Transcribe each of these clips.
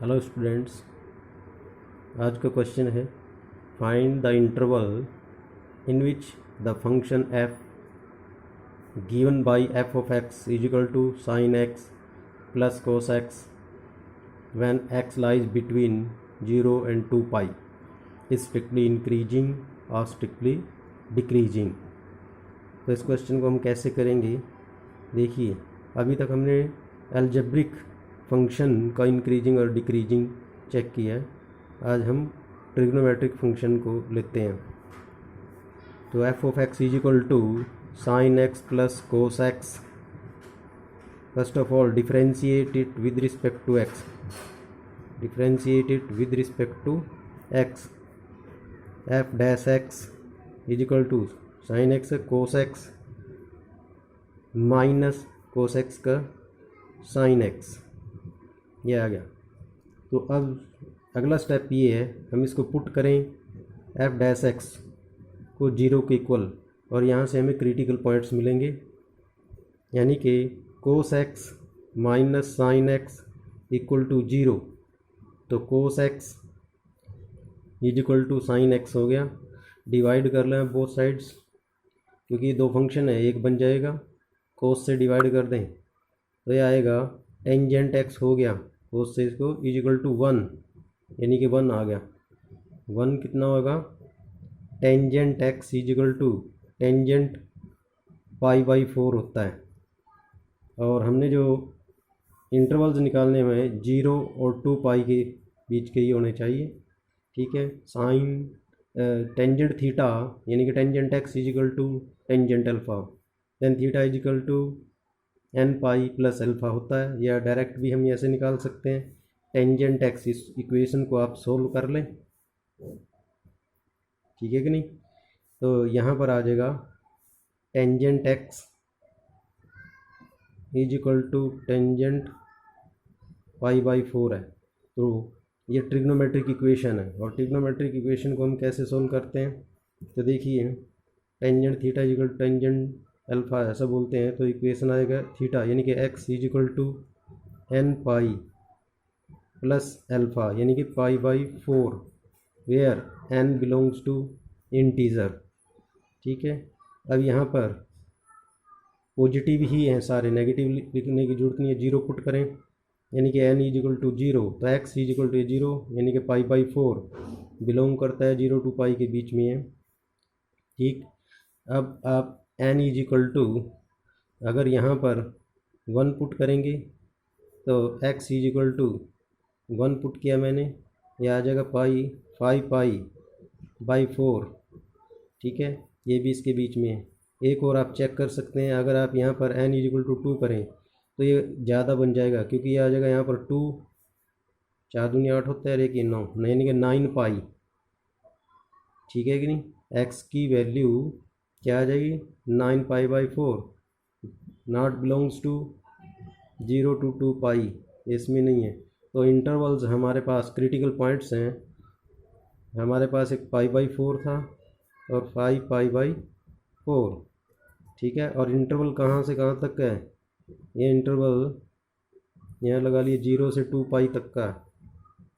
Hello students, आज का question है find the interval in which the function f given by f of x is equal to sin x plus cos x when x lies between 0 and 2 pi is strictly increasing और strictly decreasing. तो इस question को हम कैसे करेंगे, देखिए अभी तक हमने अलजेब्रिक फंक्शन का इंक्रीजिंग और डिक्रीजिंग चेक किया है। आज हम ट्रिग्नोमेट्रिक फंक्शन को लेते हैं। तो f of x is equal to sine x plus cos x. First of all differentiate it with respect to x, differentiate it with respect to x। f dash x is equal to sine x cos x minus cos x का sine x, ये आ गया। तो अब अगला step ये है, हम इसको पुट करें f डैश x को 0 के इक्वल, और यहाँ से हमें क्रिटिकल पॉइंट्स मिलेंगे, यानी कि cos x minus sine x equal to 0। तो cos x is equal to sine x हो गया। डिवाइड कर लें बोथ साइड्स, क्योंकि दो फंक्शन है, एक बन जाएगा। कोस से डिवाइड कर दें तो ये आएगा टेंजेंट x हो गया, कोस से इसको इज इक्वल टू 1, यानी कि 1 आ गया। 1 कितना होगा, tangent x is equal to tangent π/4 होता है। और हमने जो इंटरवल्स निकालने में 0 और 2 पाई के बीच के ही होने चाहिए, ठीक है। साइन टेंजेंट थीटा यानी कि tangent x is equal to tangent alpha, then theta is equal to n pi plus alpha होता है। या डायरेक्ट भी हम ऐसे निकाल सकते हैं, टेंजेंट x, इस इक्वेशन को आप सोल्व कर लें, ठीक है कि नहीं। तो यहाँ पर आ जाएगा tangent x is equal to tangent π/4 है। तो ये ट्रिग्नोमेट्रिक इक्वेशन है, और ट्रिग्नोमेट्रिक इक्वेशन को हम कैसे सोल्व करते हैं, तो देखिए tangent theta is equal to tangent alpha ऐसा बोलते हैं। तो इक्वेशन आएगा थीटा यानी कि x is equal to n pi plus alpha यानी कि π/4, where n belongs to integer, ठीक है। अब यहाँ पर पॉजिटिव ही हैं सारे, नेगेटिव लिखने की जरूरत नहीं है। 0 पुट करें यानी कि n इज इक्वल टू 0, तो x इज इक्वल टू 0 यानी कि π/4 बिलोंग करता है 0 to पाई के बीच में है, ठीक। अब आप n इज इक्वल टू, अगर यहाँ पर 1 पुट करेंगे तो x is equal to 1 put किया मैंने, यह आ जाएगा 5π/4, ठीक है। ये भी इसके बीच में है। एक और आप चेक कर सकते हैं, अगर आप यहाँ पर n इज इक्वल टू 2 करें तो ये ज़्यादा बन जाएगा, क्योंकि ये आ जाएगा यहाँ पर 2, 4 दूनी 8 होता है, एक 9, यानी कि 9 पाई, ठीक है कि नहीं। x की वैल्यू क्या आ जाएगी, 9 π/4, नॉट बिलोंग्स टू 0 to 2 पाई, इसमें नहीं है। तो इंटरवल्स हमारे पास क्रिटिकल पॉइंट्स हैं, हमारे पास एक π/4 था और 5 π/4, ठीक है। और इंटरवल कहाँ से कहाँ तक का है, ये इंटरवल यहाँ लगा लिए 0 से 2 पाई तक का,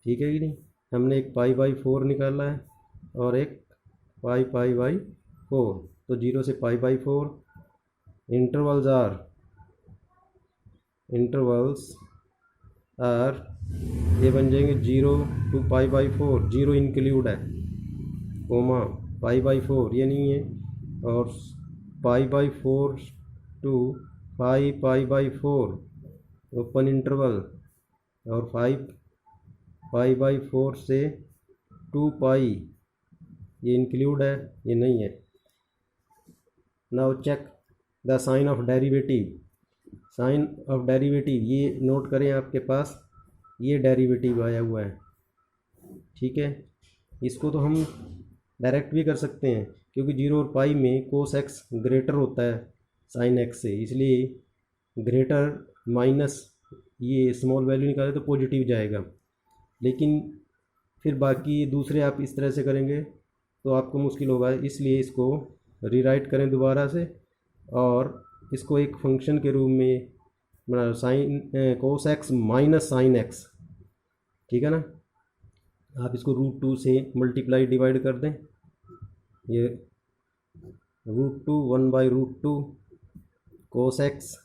ठीक है कि नहीं। हमने एक π/4 निकाला है और एक 5 π/4, तो 0 से π/4 इंटरवल्स आर ये बन जाएंगे 0 to π/4, 0 इंक्लूड है, कोमा π/4 ये नहीं है, और π/4 to 5 π/4 ओपन इंटरवल, और 5 π/4 से 2 पाई ये इंक्लूड है, ये नहीं है। Now check the sign of derivative. Sign of derivative ये नोट करें, आपके पास ये डेरिवेटिव आया हुआ है, ठीक है। इसको तो हम डायरेक्ट भी कर सकते हैं, क्योंकि 0 और पाई में कोस एक्स ग्रेटर होता है साइन एक्स से, इसलिए ग्रेटर माइनस ये स्मॉल वैल्यू निकाले तो पॉजिटिव जाएगा। लेकिन फिर बाकी दूसरे आप इस तरह से करेंगे तो आपको मुश्किल होगा, इसलिए इसको रीराइट करें दोबारा से, और इसको एक फंक्शन के रूप में बना, sine cos x minus sine x, ठीक है ना। आप इसको √2 से मल्टीप्लाई डिवाइड कर दें, ये √2 1/√2 कोस एक्स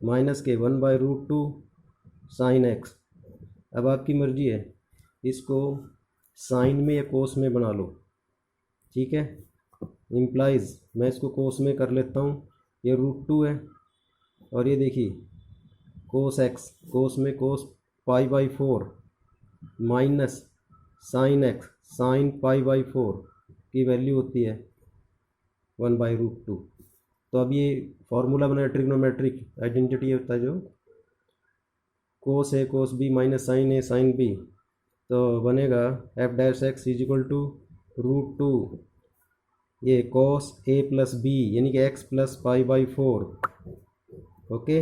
माइनस के 1/√2 साइन एक्स। अब आपकी मर्जी है, इसको साइन में या कोस में बना लो, ठीक है। इम्प्लाइज मैं इसको कोस में कर लेता हूँ, ये √2 है और ये देखिए कोस एक्स, कोस में कोस π/4 माइनस साइन एक्स, साइन π/4 की वैल्यू होती है 1/√2। तो अब ये फॉर्मूला बना ट्रिग्नोमेट्रिक आइडेंटिटी होता है जो कोस ए कोस बी माइनस साइन ए साइन बी, तो बनेगा f'(x) √2 ये कोस ए प्लस बी यानी कि x प्लस π/4। ओके,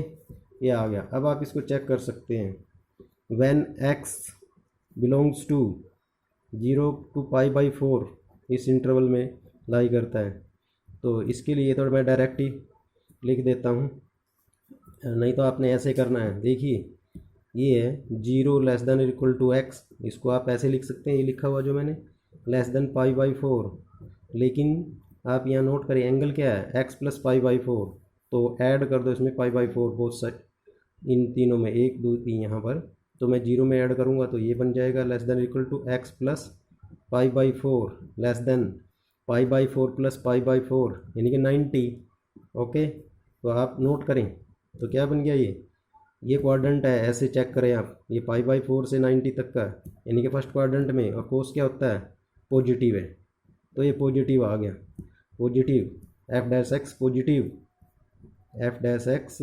ये आ गया। अब आप इसको चेक कर सकते हैं, when x belongs to 0 to π/4 इस इंटरवल में लाई करता है। तो इसके लिए तो मैं डायरेक्ट ही लिख देता हूँ, नहीं तो आपने ऐसे करना है। देखिए ये है 0< x, इसको आप ऐसे लिख सकते हैं, ये लिखा हुआ जो मैंने π/4, लेकिन आप यहाँ नोट करिए एंगल क्या है x प्लस π/4, तो ऐड कर दो इसमें π/4 बोथ साइड, इन तीनों में 1 2 3 यहाँ पर, तो मैं 0 में ऐड करूँगा तो ये बन जाएगा x plus π/4 less than π/4 plus π/4 यानी कि 90। ओके, तो आप नोट करें तो क्या बन गया, ये क्वाड्रेंट है, ऐसे चेक करें आप, ये π/4 से 90 तक का यानी कि फर्स्ट क्वाड्रेंट में, और कोस क्या होता है पॉजिटिव है, तो ये पॉजिटिव आ गया, positive f'(x) positive, f'(x)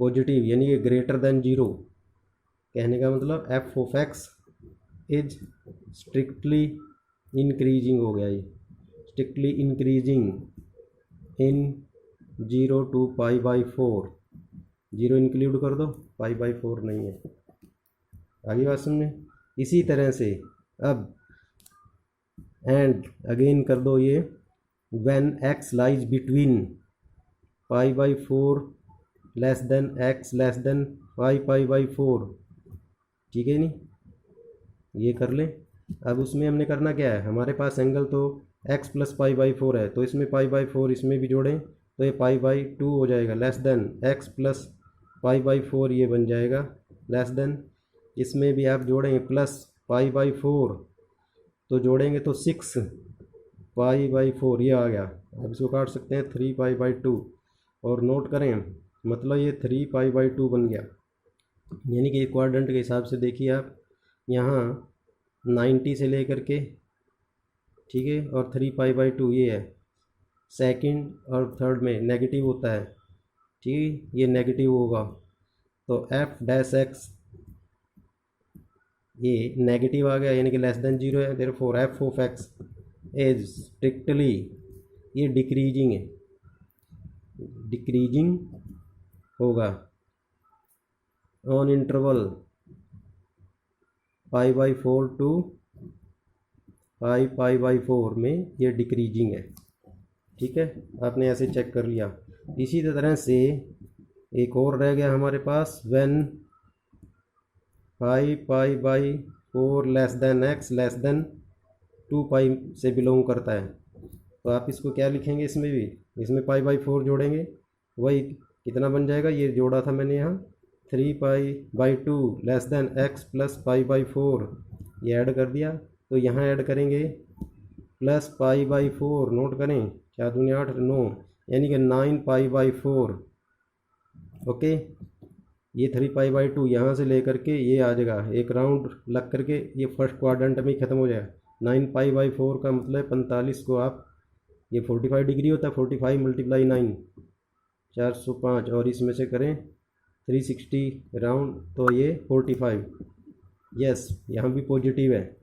positive यानी कि ग्रेटर देन 0। कहने का मतलब f(x) इज स्ट्रिक्टली इंक्रीजिंग हो गया, ये strictly increasing in 0 to π/4, 0 include कर दो, π/4 नहीं है। आगे बात सुनने, इसी तरह से अब एंड अगेन कर दो ये, when x lies between π/4 less than x less than 5π/4, ठीक है नहीं, ये कर लें। अब उसमें हमने करना क्या है, हमारे पास एंगल तो x प्लस π/4 है, तो इसमें π/4 इसमें भी जोड़ें तो ये π/2 हो जाएगा, लेस देन x प्लस π/4 ये बन जाएगा, लेस देन इसमें भी आप जोड़ेंगे प्लस π/4, तो जोड़ेंगे तो 6π/4 ये आ गया। अब इसको काट सकते हैं 3π/2 और नोट करें, मतलब ये 3π/2 बन गया, यानी कि क्वाड्रेंट के हिसाब से देखिए आप यहाँ 90 से लेकर के, ठीक है, और 3π/2 ये है, सेकंड और थर्ड में नेगेटिव होता है, ठीक, ये नेगेटिव होगा, तो f'(x) ये नेगेटिव आ गया यानी कि लेस देन 0 है, देयरफॉर f(x) इज स्ट्रिक्टली, ये डिक्रीजिंग है, डिक्रीजिंग होगा ऑन इंटरवल π/4 टू 5π/4 में ये डिक्रीजिंग है, ठीक है। आपने ऐसे चेक कर लिया। इसी तरह से एक और रह गया हमारे पास, when 5π/4 less than x less than 2π से बिलोंग करता है, तो आप इसको क्या लिखेंगे, इसमें भी इसमें π/4 जोड़ेंगे, वही कितना बन जाएगा, ये जोड़ा था मैंने यहाँ 3π/2 लेस देन x प्लस π/4, ये ऐड कर दिया, तो यहाँ ऐड करेंगे प्लस π/4, नोट करें 4 दूनी 8 9 यानी कि 9π/4। ओके, ये 3π/2 यहाँ से लेकर के ये आ जाएगा, एक राउंड लग करके ये फर्स्ट क्वाड्रेंट में ही ख़त्म हो जाएगा। 9π/4 का मतलब 45 को आप, ये 45 डिग्री होता है, 45 × 9 405, और इसमें से करें 360 राउंड, तो ये 45। यस, यहाँ भी पॉजिटिव है,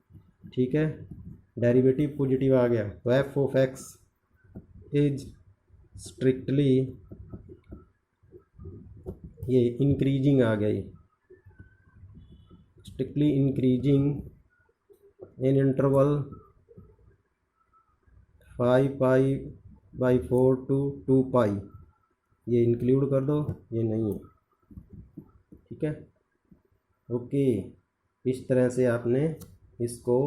ठीक है, डेरिवेटिव पॉजिटिव आ गया, तो f(x) इज स्ट्रिक्टली, ये इंक्रीजिंग आ गया, ये strictly increasing in interval 5π/4 to 2π, ये इंक्लूड कर दो, ये नहीं है, ठीक है। ओके, इस तरह से आपने इसको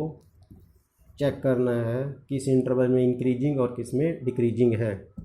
चेक करना है किस इंटरवल में इंक्रीजिंग और किस में डिक्रीजिंग है।